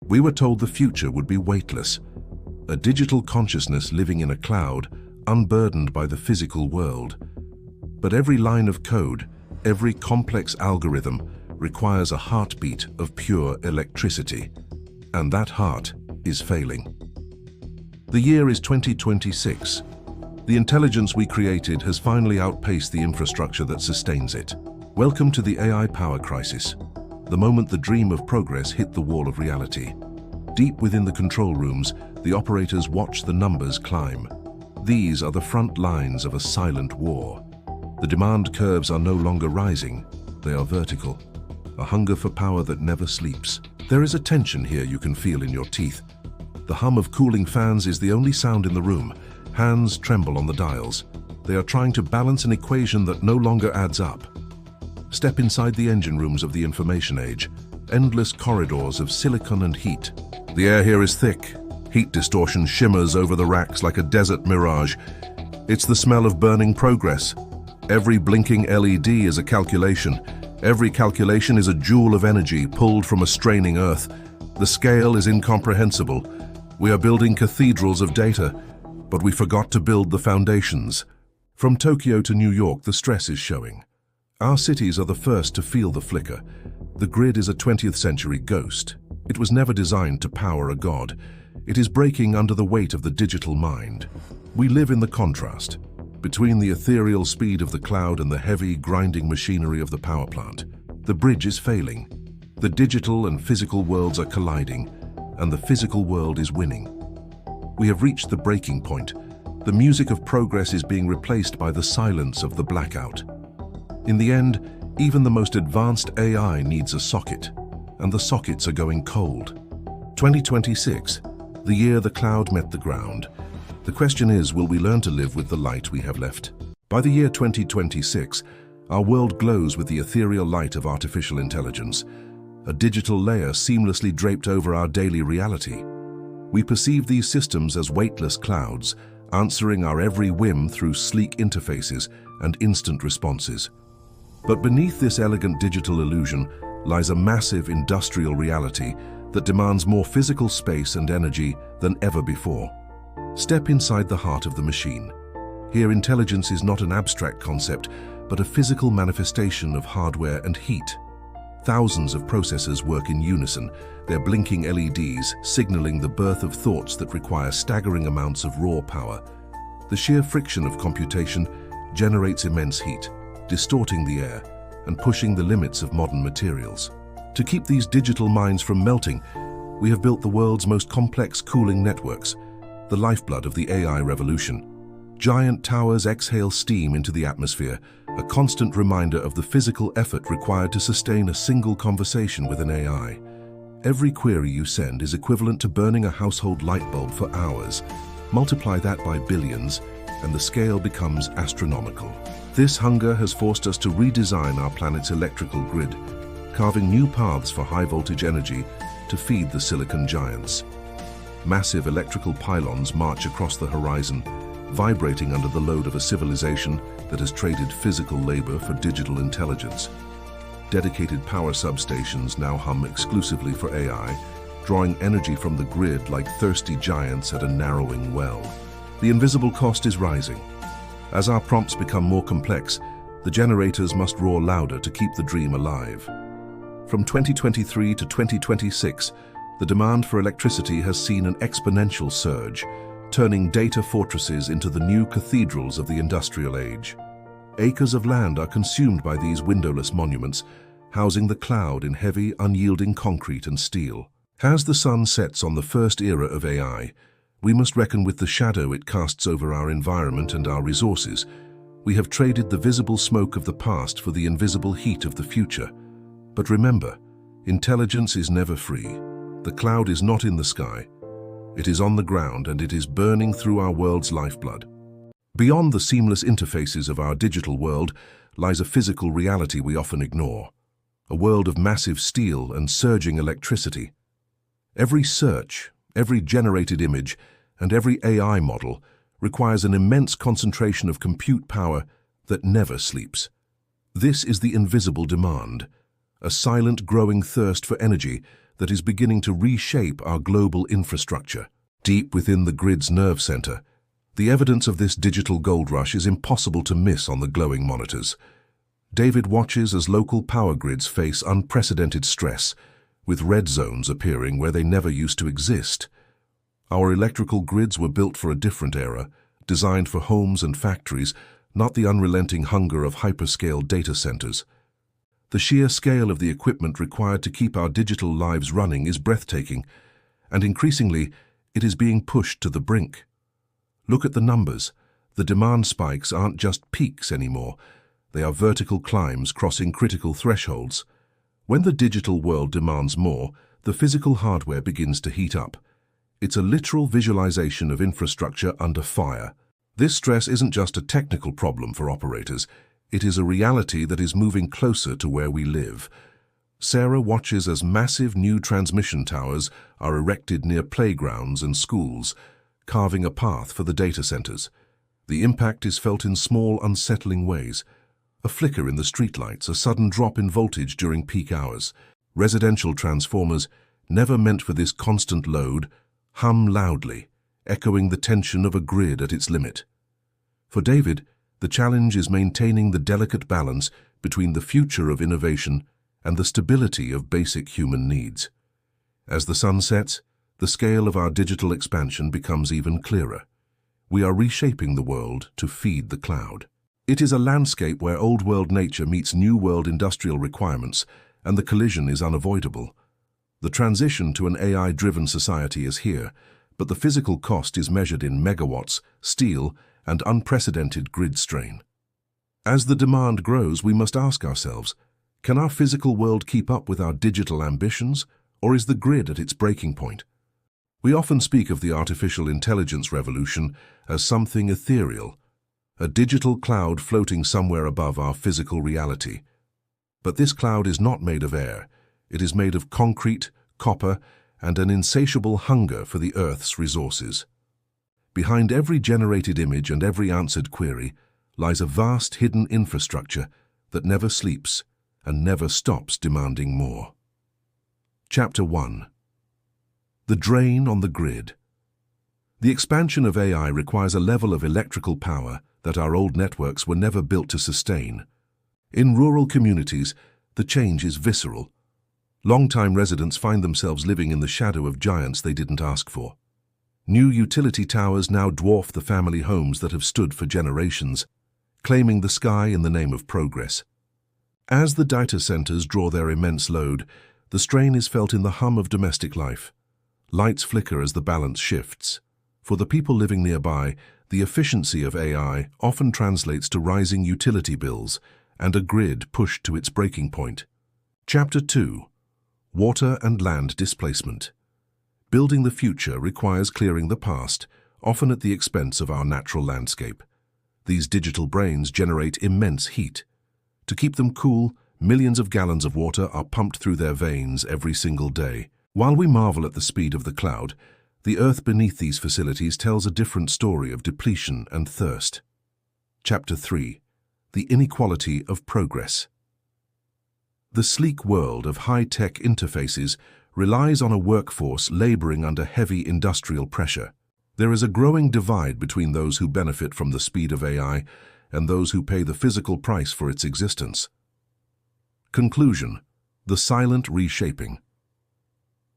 We were told the future would be weightless, a digital consciousness living in a cloud, unburdened by the physical world. But every line of code, every complex algorithm requires a heartbeat of pure electricity, and that heart is failing. The year is 2026. The intelligence we created has finally outpaced the infrastructure that sustains it. Welcome to the AI power crisis, the moment the dream of progress hit the wall of reality. Deep within the control rooms, the operators watch the numbers climb. These are the front lines of a silent war. The demand curves are no longer rising, they are vertical. A hunger for power that never sleeps. There is a tension here you can feel in your teeth. The hum of cooling fans is the only sound in the room. Hands tremble on the dials. They are trying to balance an equation that no longer adds up. Step inside the engine rooms of the information age. Endless corridors of silicon and heat. The air here is thick. Heat distortion shimmers over the racks like a desert mirage. It's the smell of burning progress. Every blinking LED is a calculation. Every calculation is a joule of energy pulled from a straining earth. The scale is incomprehensible. We are building cathedrals of data, but we forgot to build the foundations. From Tokyo to New York, the stress is showing. Our cities are the first to feel the flicker. The grid is a 20th century ghost. It was never designed to power a god. It is breaking under the weight of the digital mind. We live in the contrast, between the ethereal speed of the cloud and the heavy, grinding machinery of the power plant. The bridge is failing. The digital and physical worlds are colliding, and the physical world is winning. We have reached the breaking point. The music of progress is being replaced by the silence of the blackout. In the end, even the most advanced AI needs a socket, and the sockets are going cold. 2026, the year the cloud met the ground. The question is, will we learn to live with the light we have left? By the year 2026, our world glows with the ethereal light of artificial intelligence, a digital layer seamlessly draped over our daily reality. We perceive these systems as weightless clouds, answering our every whim through sleek interfaces and instant responses. But beneath this elegant digital illusion lies a massive industrial reality that demands more physical space and energy than ever before. Step inside the heart of the machine. Here, intelligence is not an abstract concept, but a physical manifestation of hardware and heat. Thousands of processors work in unison, their blinking LEDs signaling the birth of thoughts that require staggering amounts of raw power. The sheer friction of computation generates immense heat, distorting the air and pushing the limits of modern materials. To keep these digital minds from melting, we have built the world's most complex cooling networks, the lifeblood of the AI revolution. Giant towers exhale steam into the atmosphere, a constant reminder of the physical effort required to sustain a single conversation with an AI. Every query you send is equivalent to burning a household light bulb for hours. Multiply that by billions, and the scale becomes astronomical. This hunger has forced us to redesign our planet's electrical grid, carving new paths for high-voltage energy to feed the silicon giants. Massive electrical pylons march across the horizon, vibrating under the load of a civilization that has traded physical labor for digital intelligence. Dedicated power substations now hum exclusively for AI, drawing energy from the grid like thirsty giants at a narrowing well. The invisible cost is rising. As our prompts become more complex, the generators must roar louder to keep the dream alive. From 2023 to 2026, the demand for electricity has seen an exponential surge, turning data fortresses into the new cathedrals of the industrial age. Acres of land are consumed by these windowless monuments, housing the cloud in heavy, unyielding concrete and steel. As the sun sets on the first era of AI, we must reckon with the shadow it casts over our environment and our resources. We have traded the visible smoke of the past for the invisible heat of the future. But remember, intelligence is never free. The cloud is not in the sky. It is on the ground, and it is burning through our world's lifeblood. Beyond the seamless interfaces of our digital world lies a physical reality we often ignore, a world of massive steel and surging electricity. Every search, every generated image, and every AI model requires an immense concentration of compute power that never sleeps. This is the invisible demand, a silent growing thirst for energy that is beginning to reshape our global infrastructure. Deep within the grid's nerve center, the evidence of this digital gold rush is impossible to miss on the glowing monitors. David watches as local power grids face unprecedented stress, with red zones appearing where they never used to exist. Our electrical grids were built for a different era, designed for homes and factories, not the unrelenting hunger of hyperscale data centers. The sheer scale of the equipment required to keep our digital lives running is breathtaking, and increasingly, it is being pushed to the brink. Look at the numbers. The demand spikes aren't just peaks anymore. They are vertical climbs crossing critical thresholds. When the digital world demands more, the physical hardware begins to heat up. It's a literal visualization of infrastructure under fire. This stress isn't just a technical problem for operators. It is a reality that is moving closer to where we live. Sarah watches as massive new transmission towers are erected near playgrounds and schools, carving a path for the data centers. The impact is felt in small, unsettling ways. A flicker in the streetlights, a sudden drop in voltage during peak hours. Residential transformers, never meant for this constant load, hum loudly, echoing the tension of a grid at its limit. For David, the challenge is maintaining the delicate balance between the future of innovation and the stability of basic human needs. As the sun sets, the scale of our digital expansion becomes even clearer. We are reshaping the world to feed the cloud. It is a landscape where old-world nature meets new-world industrial requirements, and the collision is unavoidable. The transition to an AI-driven society is here, but the physical cost is measured in megawatts, steel, and unprecedented grid strain. As the demand grows, we must ask ourselves, can our physical world keep up with our digital ambitions, or is the grid at its breaking point? We often speak of the artificial intelligence revolution as something ethereal, a digital cloud floating somewhere above our physical reality. But this cloud is not made of air. It is made of concrete, copper, and an insatiable hunger for the Earth's resources. Behind every generated image and every answered query lies a vast hidden infrastructure that never sleeps and never stops demanding more. Chapter 1. The drain on the grid. The expansion of AI requires a level of electrical power that our old networks were never built to sustain. In rural communities, the change is visceral. Long-time residents find themselves living in the shadow of giants they didn't ask for. New utility towers now dwarf the family homes that have stood for generations, claiming the sky in the name of progress. As the data centers draw their immense load, the strain is felt in the hum of domestic life. Lights flicker as the balance shifts. For the people living nearby, the efficiency of AI often translates to rising utility bills and a grid pushed to its breaking point. Chapter 2. Water and land displacement. Building the future requires clearing the past, often at the expense of our natural landscape. These digital brains generate immense heat. To keep them cool, millions of gallons of water are pumped through their veins every single day. While we marvel at the speed of the cloud, the earth beneath these facilities tells a different story of depletion and thirst. Chapter 3. The inequality of progress. The sleek world of high-tech interfaces relies on a workforce laboring under heavy industrial pressure. There is a growing divide between those who benefit from the speed of AI and those who pay the physical price for its existence. Conclusion: the silent reshaping.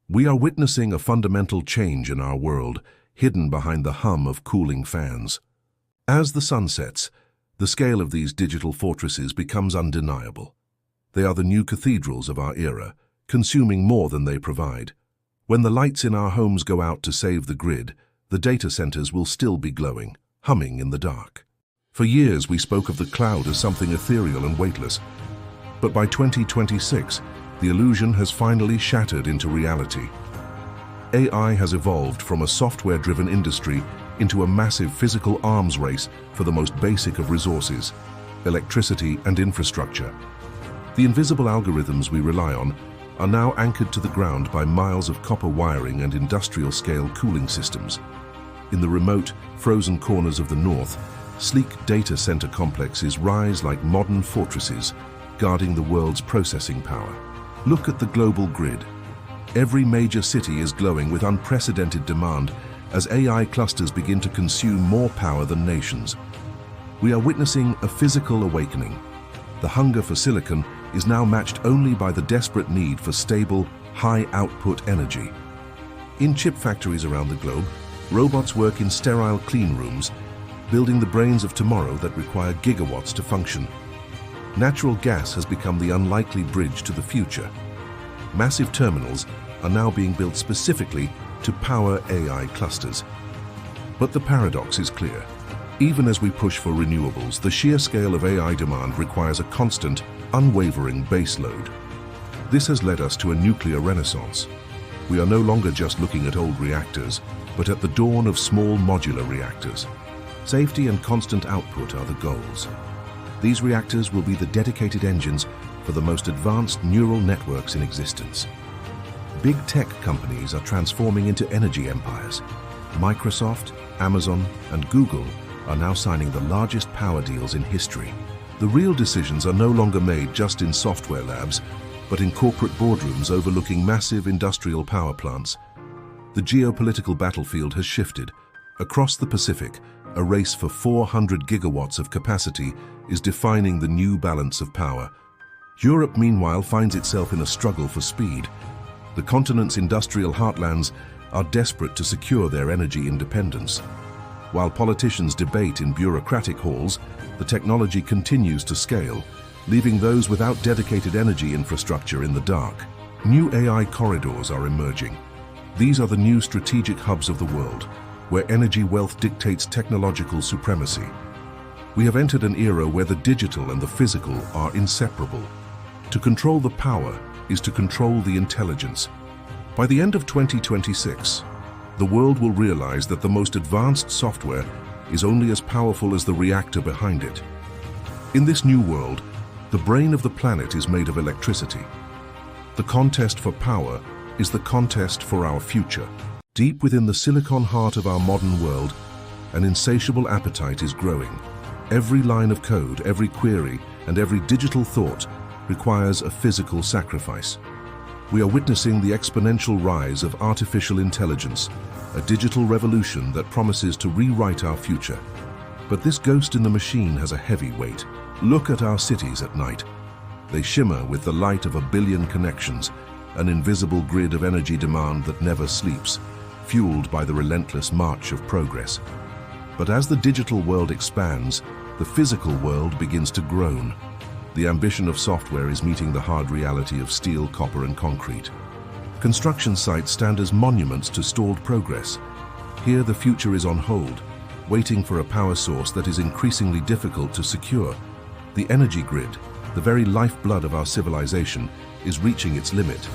We are witnessing a fundamental change in our world, hidden behind the hum of cooling fans. As the sun sets, the scale of these digital fortresses becomes undeniable. They are the new cathedrals of our era, consuming more than they provide. When the lights in our homes go out to save the grid, the data centers will still be glowing, humming in the dark. For years we spoke of the cloud as something ethereal and weightless, but by 2026, the illusion has finally shattered into reality. AI has evolved from a software-driven industry into a massive physical arms race for the most basic of resources, electricity and infrastructure. The invisible algorithms we rely on are now anchored to the ground by miles of copper wiring and industrial-scale cooling systems. In the remote, frozen corners of the north, sleek data center complexes rise like modern fortresses, guarding the world's processing power. Look at the global grid. Every major city is glowing with unprecedented demand as AI clusters begin to consume more power than nations. We are witnessing a physical awakening. The hunger for silicon is now matched only by the desperate need for stable, high-output energy. In chip factories around the globe, robots work in sterile clean rooms, building the brains of tomorrow that require gigawatts to function. Natural gas has become the unlikely bridge to the future. Massive terminals are now being built specifically to power AI clusters. But the paradox is clear. Even as we push for renewables, the sheer scale of AI demand requires a constant, unwavering baseload. This has led us to a nuclear renaissance. We are no longer just looking at old reactors, but at the dawn of small modular reactors. Safety and constant output are the goals. These reactors will be the dedicated engines for the most advanced neural networks in existence. Big tech companies are transforming into energy empires. Microsoft, Amazon, and Google are now signing the largest power deals in history. The real decisions are no longer made just in software labs, but in corporate boardrooms overlooking massive industrial power plants. The geopolitical battlefield has shifted. Across the Pacific, a race for 400 gigawatts of capacity is defining the new balance of power. Europe, meanwhile, finds itself in a struggle for speed. The continent's industrial heartlands are desperate to secure their energy independence. While politicians debate in bureaucratic halls, the technology continues to scale, leaving those without dedicated energy infrastructure in the dark. New AI corridors are emerging. These are the new strategic hubs of the world, where energy wealth dictates technological supremacy. We have entered an era where the digital and the physical are inseparable. To control the power is to control the intelligence. By the end of 2026, the world will realize that the most advanced software is only as powerful as the reactor behind it. In this new world, the brain of the planet is made of electricity. The contest for power is the contest for our future. Deep within the silicon heart of our modern world, an insatiable appetite is growing. Every line of code, every query, and every digital thought requires a physical sacrifice. We are witnessing the exponential rise of artificial intelligence, a digital revolution that promises to rewrite our future. But this ghost in the machine has a heavy weight. Look at our cities at night. They shimmer with the light of a billion connections, an invisible grid of energy demand that never sleeps, fueled by the relentless march of progress. But as the digital world expands, the physical world begins to groan. The ambition of software is meeting the hard reality of steel, copper, and concrete. Construction sites stand as monuments to stalled progress. Here the future is on hold, waiting for a power source that is increasingly difficult to secure. The energy grid, the very lifeblood of our civilization, is reaching its limit.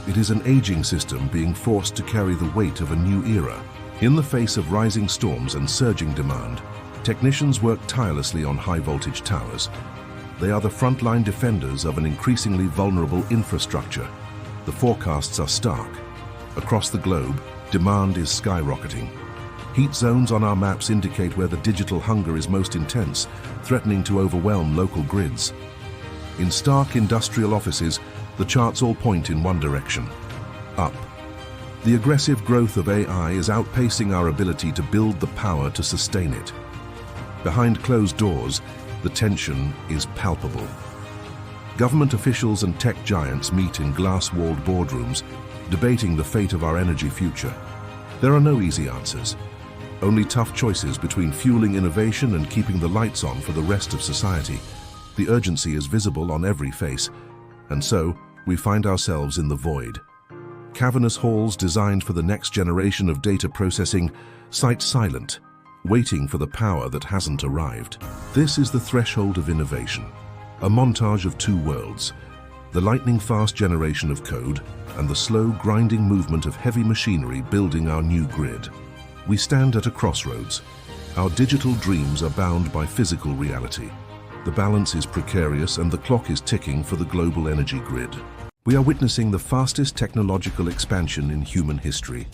It is an aging system being forced to carry the weight of a new era. In the face of rising storms and surging demand, technicians work tirelessly on high-voltage towers. They are the frontline defenders of an increasingly vulnerable infrastructure. The forecasts are stark. Across the globe, demand is skyrocketing. Heat zones on our maps indicate where the digital hunger is most intense, threatening to overwhelm local grids. In stark industrial offices, the charts all point in one direction: up. The aggressive growth of AI is outpacing our ability to build the power to sustain it. Behind closed doors, the tension is palpable. Government officials and tech giants meet in glass-walled boardrooms, debating the fate of our energy future. There are no easy answers, only tough choices between fueling innovation and keeping the lights on for the rest of society. The urgency is visible on every face, and so we find ourselves in the void. Cavernous halls designed for the next generation of data processing sit silent, waiting for the power that hasn't arrived. This is the threshold of innovation, a montage of two worlds, the lightning-fast generation of code and the slow, grinding movement of heavy machinery building our new grid. We stand at a crossroads. Our digital dreams are bound by physical reality. The balance is precarious and the clock is ticking for the global energy grid. We are witnessing the fastest technological expansion in human history.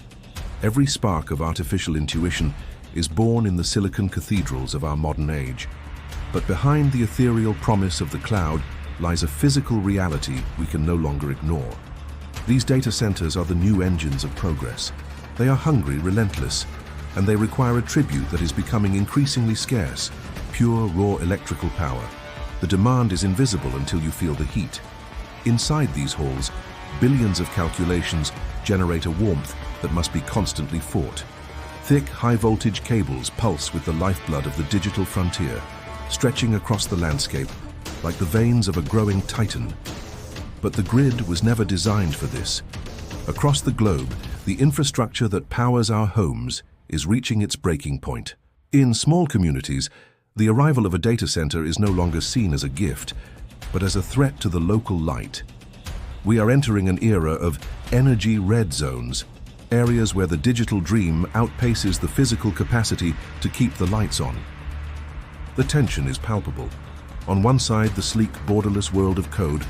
Every spark of artificial intuition is born in the silicon cathedrals of our modern age. But behind the ethereal promise of the cloud lies a physical reality we can no longer ignore. These data centers are the new engines of progress. They are hungry, relentless, and they require a tribute that is becoming increasingly scarce: pure, raw electrical power. The demand is invisible until you feel the heat. Inside these halls, billions of calculations generate a warmth that must be constantly fought. Thick, high-voltage cables pulse with the lifeblood of the digital frontier, stretching across the landscape like the veins of a growing titan. But the grid was never designed for this. Across the globe, the infrastructure that powers our homes is reaching its breaking point. In small communities, the arrival of a data center is no longer seen as a gift, but as a threat to the local light. We are entering an era of energy red zones, areas where the digital dream outpaces the physical capacity to keep the lights on. The tension is palpable. On one side, the sleek, borderless world of code.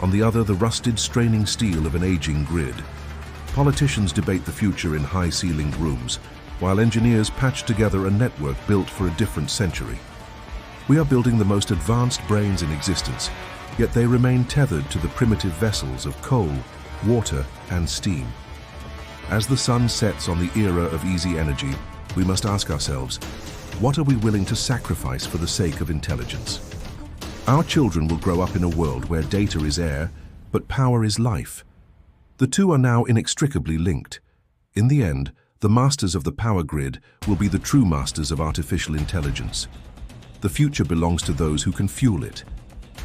On the other, the rusted, straining steel of an aging grid. Politicians debate the future in high-ceilinged rooms, while engineers patch together a network built for a different century. We are building the most advanced brains in existence, yet they remain tethered to the primitive vessels of coal, water, and steam. As the sun sets on the era of easy energy, we must ask ourselves, what are we willing to sacrifice for the sake of intelligence? Our children will grow up in a world where data is air, but power is life. The two are now inextricably linked. In the end, the masters of the power grid will be the true masters of artificial intelligence. The future belongs to those who can fuel it,